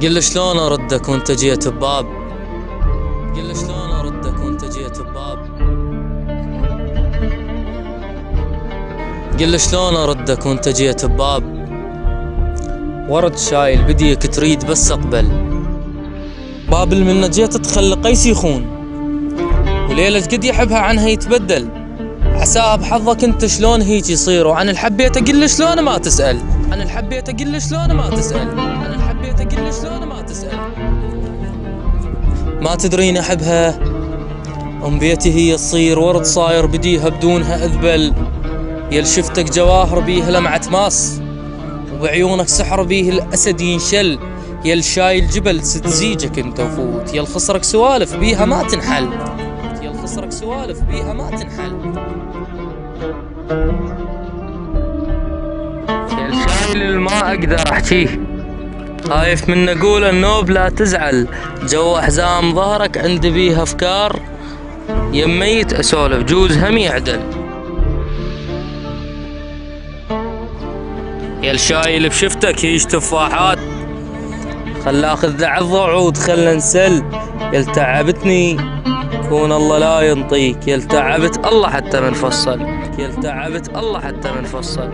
قل لي شلون اردك وانت جيت بباب. قل لي شلون اردك وانت جيت بباب. قل لي شلون اردك وانت جيت بباب. ورد شايل بديك تريد بس اقبل. باب المنة جيت تخلي قيس يخون، وليلة قد يحبها عنها يتبدل. عساها بحظك انت شلون هيك يصير، وعن الحبيت اقل لي شلون ما تسأل. عن الحبيت اقل لي شلون ما تسأل. عن الحبيت اقل لي شلون ما تسأل. ما تدرين احبها ام بيتي هي تصير ورد صاير بديها بدونها اذبل. يل شفتك جواهر بيها لمعة ماس، وبعيونك سحر بيه الاسد ينشل. يل شايل جبل ستزيجك انت وفوت، يل خسرك سوالف بيها ما تنحل. يل خسرك سوالف بيها ما تنحل. يل شايل الما اقدر احكيه، خايف من اقول النوب لا تزعل. جو حزام ظهرك عندي بيها افكار، يميت اسولف جوز هم يعدل. يل شايل بشفتك هيج تفاحات، خل اخذ لعظ وعود خل نسل. يل تعبتني كون الله لا ينطيك، يل تعبت الله حتى منفصل. يل تعبت الله حتى منفصل.